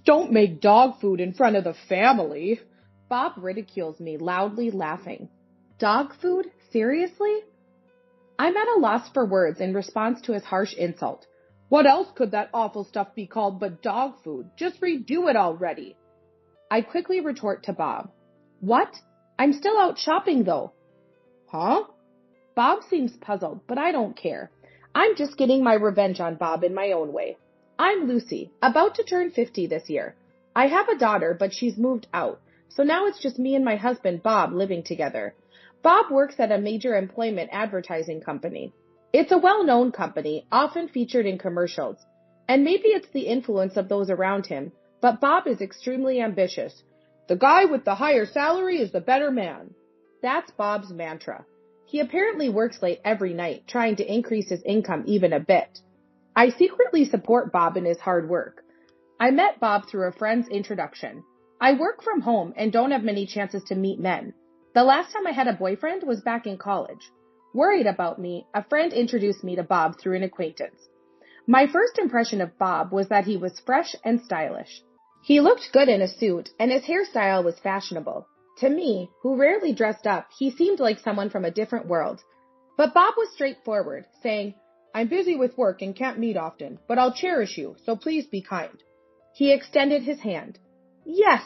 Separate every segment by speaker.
Speaker 1: Don't make dog food in front of the family. Bob ridicules me, loudly laughing. Dog food? Seriously? I'm at a loss for words in response to his harsh insult. What else could that awful stuff be called but dog food? Just redo it already. I quickly retort to Bob. What? I'm still out shopping though. Huh? Bob seems puzzled, but I don't care. I'm just getting my revenge on Bob in my own way. I'm Lucy, about to turn 50 this year. I have a daughter, but she's moved out, so now it's just me and my husband, Bob, living together. Bob works at a major employment advertising company. It's a well-known company, often featured in commercials. And maybe it's the influence of those around him, but Bob is extremely ambitious. The guy with the higher salary is the better man. That's Bob's mantra. He apparently works late every night, trying to increase his income even a bit. I secretly support Bob in his hard work. I met Bob through a friend's introduction. I work from home and don't have many chances to meet men. The last time I had a boyfriend was back in college. Worried about me, a friend introduced me to Bob through an acquaintance. My first impression of Bob was that he was fresh and stylish. He looked good in a suit, and his hairstyle was fashionable. To me, who rarely dressed up, he seemed like someone from a different world. But Bob was straightforward, saying, I'm busy with work and can't meet often, but I'll cherish you, so please be kind. He extended his hand. Yes!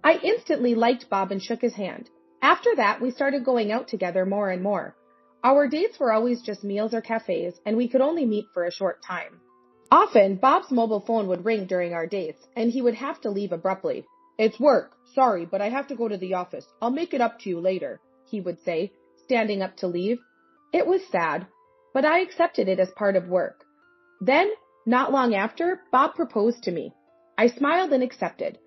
Speaker 1: I instantly liked Bob and shook his hand. After that, we started going out together more and more. Our dates were always just meals or cafes, and we could only meet for a short time. Often, Bob's mobile phone would ring during our dates, and he would have to leave abruptly. It's work. Sorry, but I have to go to the office. I'll make it up to you later, he would say, standing up to leave. It was sad, but I accepted it as part of work. Then, not long after, Bob proposed to me. I smiled and accepted.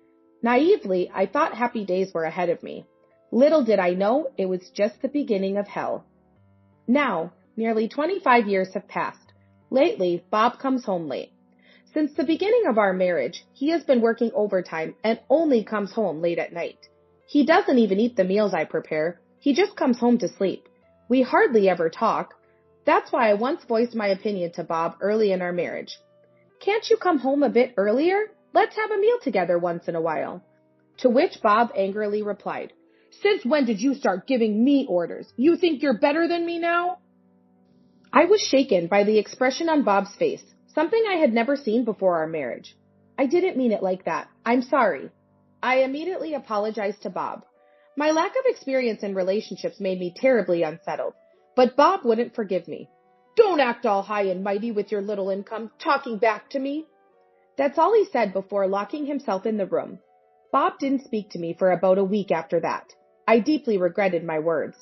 Speaker 1: Naively, I thought happy days were ahead of me. Little did I know it was just the beginning of hell. Now, nearly 25 years have passed. Lately, Bob comes home late. Since the beginning of our marriage, he has been working overtime and only comes home late at night. He doesn't even eat the meals I prepare. He just comes home to sleep. We hardly ever talk. That's why I once voiced my opinion to Bob early in our marriage. Can't you come home a bit earlier? Let's have a meal together once in a while. To which Bob angrily replied, Since when did you start giving me orders? You think you're better than me now? I was shaken by the expression on Bob's face, something I had never seen before our marriage. I didn't mean it like that. I'm sorry. I immediately apologized to Bob. My lack of experience in relationships made me terribly unsettled, but Bob wouldn't forgive me. Don't act all high and mighty with your little income, talking back to me. That's all he said before locking himself in the room. Bob didn't speak to me for about a week after that. I deeply regretted my words.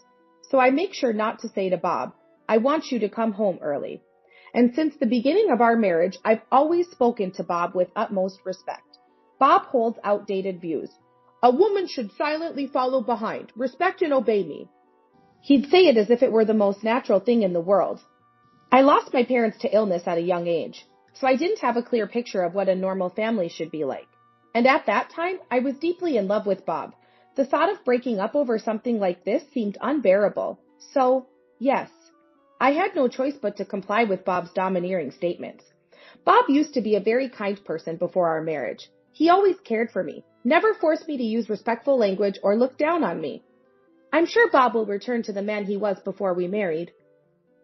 Speaker 1: So I make sure not to say to Bob, I want you to come home early. And since the beginning of our marriage, I've always spoken to Bob with utmost respect. Bob holds outdated views. A woman should silently follow behind, respect and obey me. He'd say it as if it were the most natural thing in the world. I lost my parents to illness at a young age, so I didn't have a clear picture of what a normal family should be like. And at that time, I was deeply in love with Bob. The thought of breaking up over something like this seemed unbearable. So, yes, I had no choice but to comply with Bob's domineering statements. Bob used to be a very kind person before our marriage. He always cared for me, never forced me to use respectful language or look down on me. I'm sure Bob will return to the man he was before we married.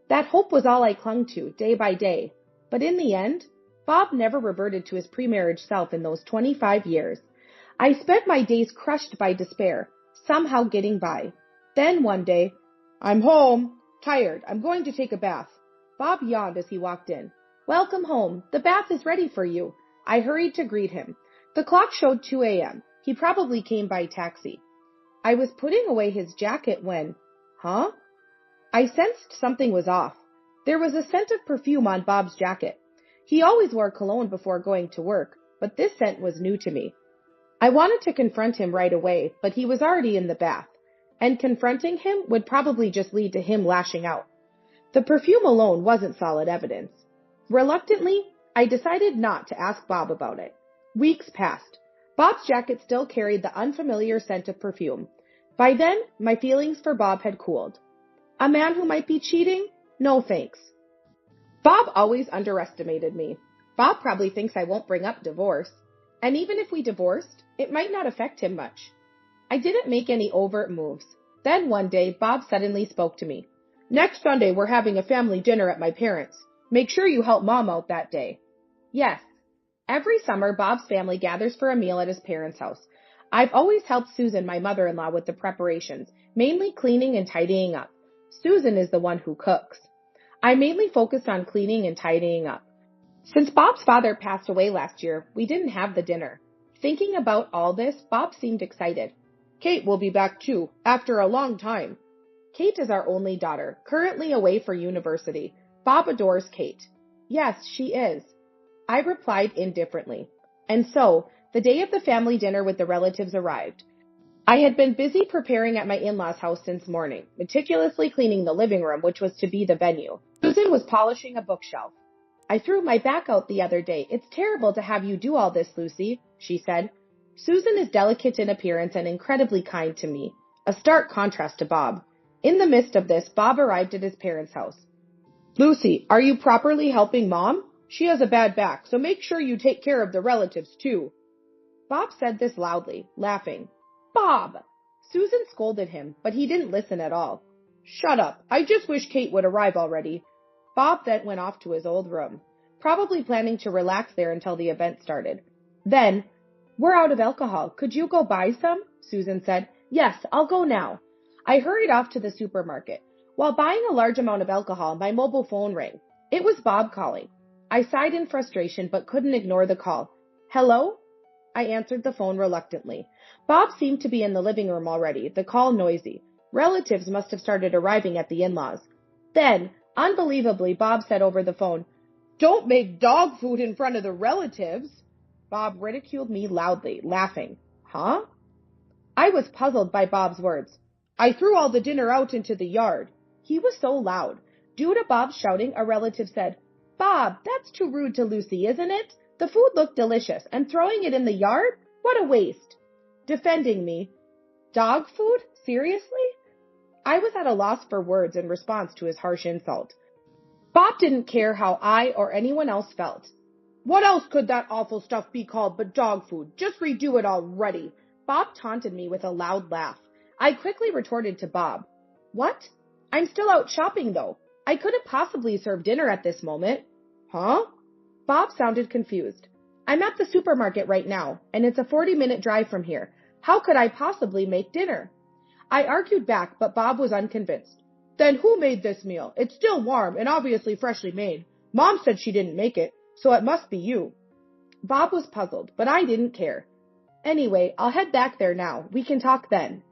Speaker 1: That hope was all I clung to, day by day. But in the end, Bob never reverted to his pre-marriage self in those 25 years. I spent my days crushed by despair, somehow getting by. Then one day, I'm home. Tired. I'm going to take a bath. Bob yawned as he walked in. Welcome home. The bath is ready for you. I hurried to greet him. The clock showed 2 a.m. He probably came by taxi. I was putting away his jacket when, huh? I sensed something was off. There was a scent of perfume on Bob's jacket. He always wore cologne before going to work, but this scent was new to me. I wanted to confront him right away, but he was already in the bath, and confronting him would probably just lead to him lashing out. The perfume alone wasn't solid evidence. Reluctantly, I decided not to ask Bob about it. Weeks passed. Bob's jacket still carried the unfamiliar scent of perfume. By then, my feelings for Bob had cooled. A man who might be cheating? No thanks. Bob always underestimated me. Bob probably thinks I won't bring up divorce. And even if we divorced, it might not affect him much. I didn't make any overt moves. Then one day, Bob suddenly spoke to me. Next Sunday, we're having a family dinner at my parents'. Make sure you help Mom out that day. Yes. Every summer, Bob's family gathers for a meal at his parents' house. I've always helped Susan, my mother-in-law, with the preparations, mainly cleaning and tidying up. Susan is the one who cooks. I mainly focused on cleaning and tidying up. Since Bob's father passed away last year, we didn't have the dinner. Thinking about all this, Bob seemed excited. Kate will be back too, after a long time. Kate is our only daughter, currently away for university. Bob adores Kate. Yes, she is. I replied indifferently. And so, the day of the family dinner with the relatives arrived. I had been busy preparing at my in-laws' house since morning, meticulously cleaning the living room, which was to be the venue. Susan was polishing a bookshelf. I threw my back out the other day. It's terrible to have you do all this, Lucy, she said. Susan is delicate in appearance and incredibly kind to me, a stark contrast to Bob. In the midst of this, Bob arrived at his parents' house. Lucy, are you properly helping Mom? She has a bad back, so make sure you take care of the relatives too. Bob said this loudly, laughing. Bob! Susan scolded him, but he didn't listen at all. Shut up. I just wish Kate would arrive already. Bob then went off to his old room, probably planning to relax there until the event started. Then, we're out of alcohol. Could you go buy some? Susan said. Yes, I'll go now. I hurried off to the supermarket. While buying a large amount of alcohol, my mobile phone rang. It was Bob calling. I sighed in frustration but couldn't ignore the call. Hello? I answered the phone reluctantly. Bob seemed to be in the living room already, the call noisy. Relatives must have started arriving at the in-laws. Then, unbelievably, Bob said over the phone, Don't make dog food in front of the relatives. Bob ridiculed me loudly, laughing. Huh? I was puzzled by Bob's words. I threw all the dinner out into the yard. He was so loud. Due to Bob's shouting, a relative said, Bob, that's too rude to Lucy, isn't it? The food looked delicious, and throwing it in the yard? What a waste. Defending me. Dog food? Seriously? I was at a loss for words in response to his harsh insult. Bob didn't care how I or anyone else felt. What else could that awful stuff be called but dog food? Just redo it already. Bob taunted me with a loud laugh. I quickly retorted to Bob. What? I'm still out shopping though. I couldn't possibly serve dinner at this moment. Huh? Bob sounded confused. I'm at the supermarket right now, and it's a 40-minute drive from here. How could I possibly make dinner? I argued back, but Bob was unconvinced. Then who made this meal? It's still warm and obviously freshly made. Mom said she didn't make it, so it must be you. Bob was puzzled, but I didn't care. Anyway, I'll head back there now. We can talk then.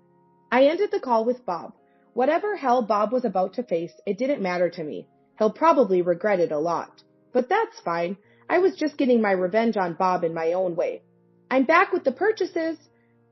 Speaker 1: I ended the call with Bob. Whatever hell Bob was about to face, it didn't matter to me. He'll probably regret it a lot. But that's fine. I was just getting my revenge on Bob in my own way. I'm back with the purchases.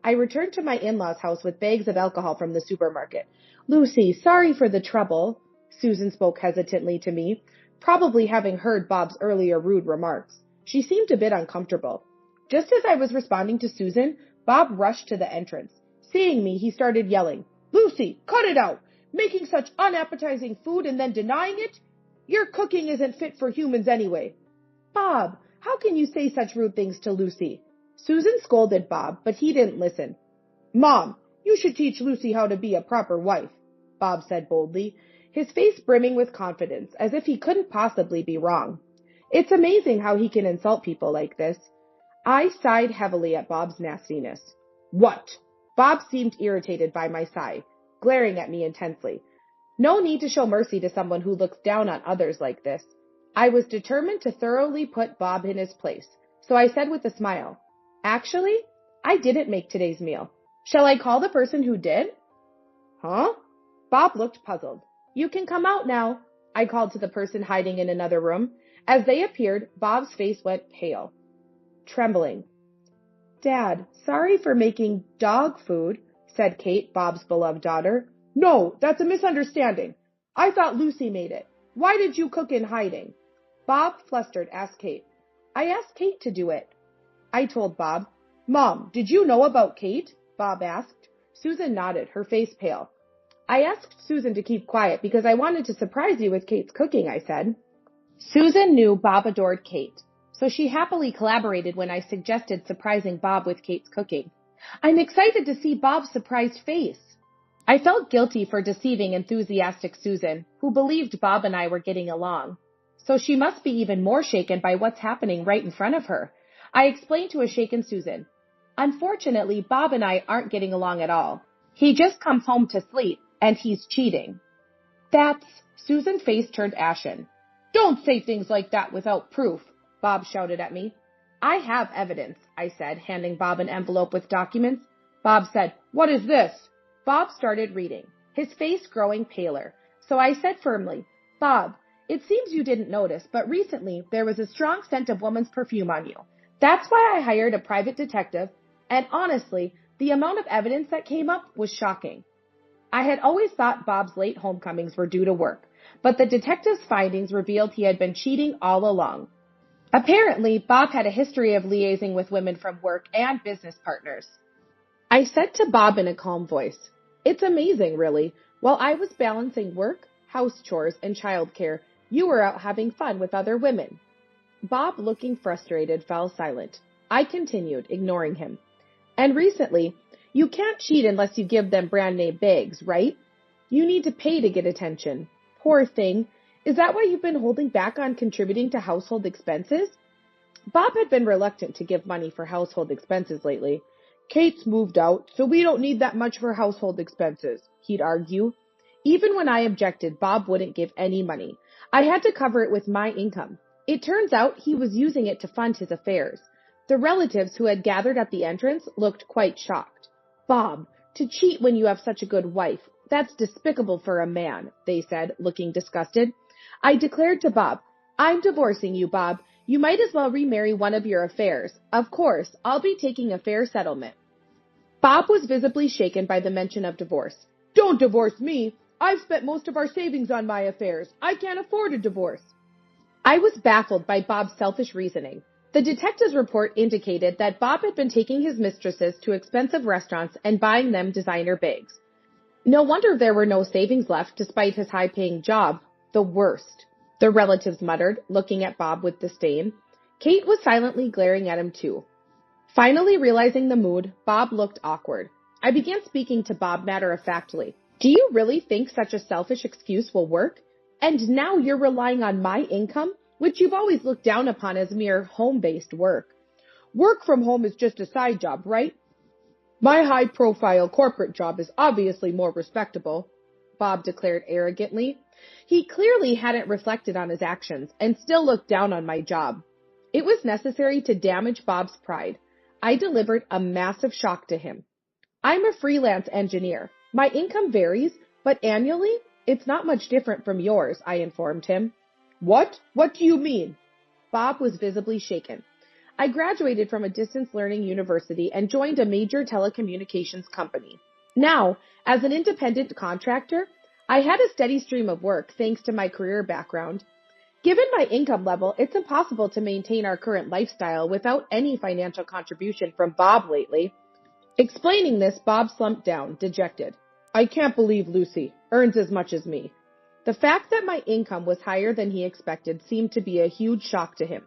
Speaker 1: I returned to my in-laws' house with bags of alcohol from the supermarket. Lucy, sorry for the trouble. Susan spoke hesitantly to me, probably having heard Bob's earlier rude remarks. She seemed a bit uncomfortable. Just as I was responding to Susan, Bob rushed to the entrance. Seeing me, he started yelling, Lucy, cut it out! Making such unappetizing food and then denying it? Your cooking isn't fit for humans anyway. Bob, how can you say such rude things to Lucy? Susan scolded Bob, but he didn't listen. Mom, you should teach Lucy how to be a proper wife, Bob said boldly, his face brimming with confidence, as if he couldn't possibly be wrong. It's amazing how he can insult people like this. I sighed heavily at Bob's nastiness. What? Bob seemed irritated by my sigh, glaring at me intensely. No need to show mercy to someone who looks down on others like this. I was determined to thoroughly put Bob in his place, so I said with a smile, Actually, I didn't make today's meal. Shall I call the person who did? Huh? Bob looked puzzled. You can come out now, I called to the person hiding in another room. As they appeared, Bob's face went pale. Trembling. Dad, sorry for making dog food, said Kate, Bob's beloved daughter. No, that's a misunderstanding. I thought Lucy made it. Why did you cook in hiding? Bob, flustered, asked Kate. I asked Kate to do it. I told Bob. Mom, did you know about Kate? Bob asked. Susan nodded, her face pale. I asked Susan to keep quiet because I wanted to surprise you with Kate's cooking, I said. Susan knew Bob adored Kate, so she happily collaborated when I suggested surprising Bob with Kate's cooking. I'm excited to see Bob's surprised face. I felt guilty for deceiving enthusiastic Susan, who believed Bob and I were getting along. So she must be even more shaken by what's happening right in front of her. I explained to a shaken Susan. Unfortunately, Bob and I aren't getting along at all. He just comes home to sleep, and he's cheating. Susan's face turned ashen. Don't say things like that without proof, Bob shouted at me. I have evidence, I said, handing Bob an envelope with documents. Bob said, What is this? Bob started reading, his face growing paler. So I said firmly, Bob, it seems you didn't notice, but recently there was a strong scent of woman's perfume on you. That's why I hired a private detective, and honestly, the amount of evidence that came up was shocking. I had always thought Bob's late homecomings were due to work, but the detective's findings revealed he had been cheating all along. Apparently, Bob had a history of liaising with women from work and business partners. I said to Bob in a calm voice, It's amazing, really. While I was balancing work, house chores, and childcare, you were out having fun with other women. Bob, looking frustrated, fell silent. I continued, ignoring him. And recently, you can't cheat unless you give them brand name bags, right? You need to pay to get attention. Poor thing. Is that why you've been holding back on contributing to household expenses? Bob had been reluctant to give money for household expenses lately. Kate's moved out, so we don't need that much for household expenses, he'd argue. Even when I objected, Bob wouldn't give any money. I had to cover it with my income. It turns out he was using it to fund his affairs. The relatives who had gathered at the entrance looked quite shocked. Bob, to cheat when you have such a good wife, that's despicable for a man, they said, looking disgusted. I declared to Bob, I'm divorcing you, Bob. You might as well remarry one of your affairs. Of course, I'll be taking a fair settlement. Bob was visibly shaken by the mention of divorce. Don't divorce me. I've spent most of our savings on my affairs. I can't afford a divorce. I was baffled by Bob's selfish reasoning. The detective's report indicated that Bob had been taking his mistresses to expensive restaurants and buying them designer bags. No wonder there were no savings left despite his high-paying job. The worst, the relatives muttered, looking at Bob with disdain. Kate was silently glaring at him too. Finally realizing the mood, Bob looked awkward. I began speaking to Bob matter-of-factly. Do you really think such a selfish excuse will work? And now you're relying on my income, which you've always looked down upon as mere home-based work. Work from home is just a side job, right? My high-profile corporate job is obviously more respectable, Bob declared arrogantly. He clearly hadn't reflected on his actions and still looked down on my job. It was necessary to damage Bob's pride. I delivered a massive shock to him. I'm a freelance engineer. My income varies, but annually, it's not much different from yours, I informed him. What? What do you mean? Bob was visibly shaken. I graduated from a distance learning university and joined a major telecommunications company. Now, as an independent contractor, I had a steady stream of work thanks to my career background. Given my income level, it's impossible to maintain our current lifestyle without any financial contribution from Bob lately. Explaining this, Bob slumped down, dejected. I can't believe Lucy earns as much as me. The fact that my income was higher than he expected seemed to be a huge shock to him.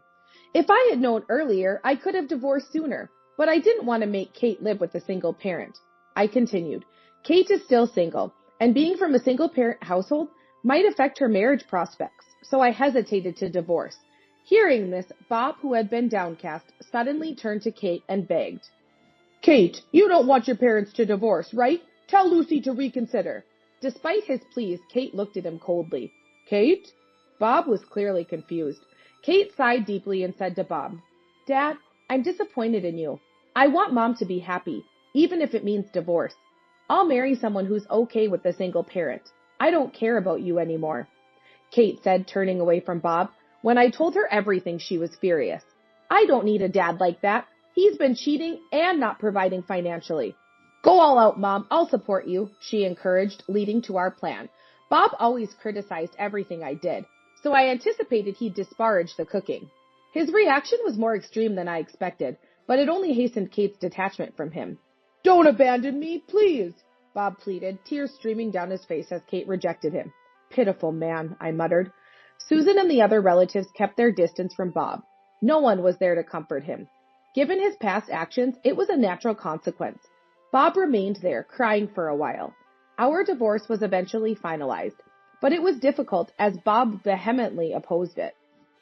Speaker 1: If I had known earlier, I could have divorced sooner, but I didn't want to make Kate live with a single parent. I continued. Kate is still single, and being from a single-parent household might affect her marriage prospects, so I hesitated to divorce. Hearing this, Bob, who had been downcast, suddenly turned to Kate and begged. Kate, you don't want your parents to divorce, right? Tell Lucy to reconsider. Despite his pleas, Kate looked at him coldly. Kate? Bob was clearly confused. Kate sighed deeply and said to Bob, Dad, I'm disappointed in you. I want Mom to be happy, even if it means divorce. I'll marry someone who's okay with a single parent. I don't care about you anymore. Kate said, turning away from Bob. When I told her everything, she was furious. I don't need a dad like that. He's been cheating and not providing financially. Go all out, Mom. I'll support you, she encouraged, leading to our plan. Bob always criticized everything I did, so I anticipated he'd disparage the cooking. His reaction was more extreme than I expected, but it only hastened Kate's detachment from him. Don't abandon me, please, Bob pleaded, tears streaming down his face as Kate rejected him. Pitiful man, I muttered. Susan and the other relatives kept their distance from Bob. No one was there to comfort him. Given his past actions, it was a natural consequence. Bob remained there, crying for a while. Our divorce was eventually finalized, but it was difficult as Bob vehemently opposed it.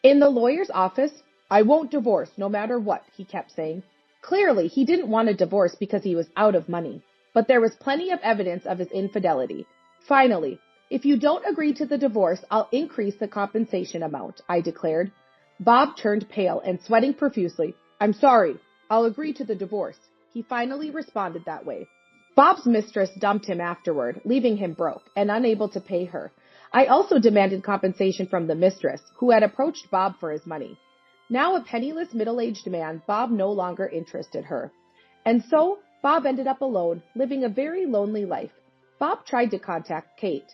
Speaker 1: In the lawyer's office, "I won't divorce no matter what," he kept saying. Clearly, he didn't want a divorce because he was out of money, but there was plenty of evidence of his infidelity. Finally, "If you don't agree to the divorce, I'll increase the compensation amount," I declared. Bob turned pale and sweating profusely. "I'm sorry, I'll agree to the divorce." He finally responded that way. Bob's mistress dumped him afterward, leaving him broke and unable to pay her. I also demanded compensation from the mistress, who had approached Bob for his money. Now a penniless middle-aged man, Bob no longer interested her. And so, Bob ended up alone, living a very lonely life. Bob tried to contact Kate.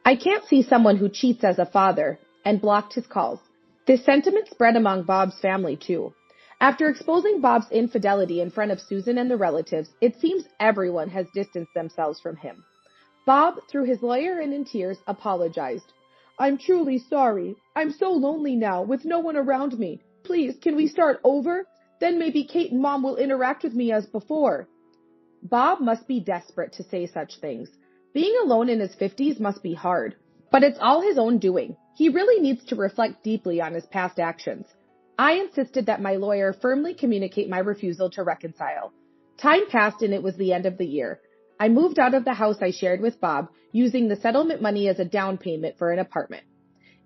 Speaker 1: "I can't see someone who cheats as a father," and blocked his calls. This sentiment spread among Bob's family, too. After exposing Bob's infidelity in front of Susan and the relatives, it seems everyone has distanced themselves from him. Bob, through his lawyer and in tears, apologized. "I'm truly sorry. I'm so lonely now, with no one around me. Please, can we start over? Then maybe Kate and Mom will interact with me as before." Bob must be desperate to say such things. Being alone in his 50s must be hard. But it's all his own doing. He really needs to reflect deeply on his past actions. I insisted that my lawyer firmly communicate my refusal to reconcile. Time passed and it was the end of the year. I moved out of the house I shared with Bob, using the settlement money as a down payment for an apartment.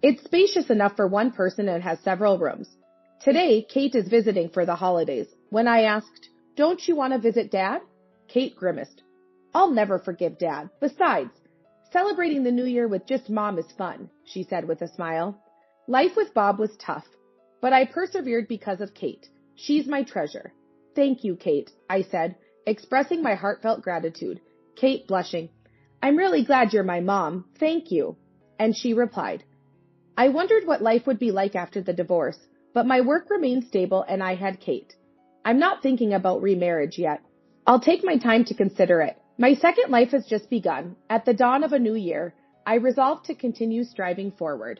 Speaker 1: It's spacious enough for one person and has several rooms. Today, Kate is visiting for the holidays. When I asked, "Don't you want to visit Dad?" Kate grimaced. "I'll never forgive Dad. Besides, celebrating the New Year with just Mom is fun," she said with a smile. Life with Bob was tough, but I persevered because of Kate. She's my treasure. "Thank you, Kate," I said, expressing my heartfelt gratitude. Kate blushing. "I'm really glad you're my mom. Thank you." And she replied. I wondered what life would be like after the divorce, but my work remained stable and I had Kate. I'm not thinking about remarriage yet. I'll take my time to consider it. My second life has just begun. At the dawn of a new year, I resolved to continue striving forward.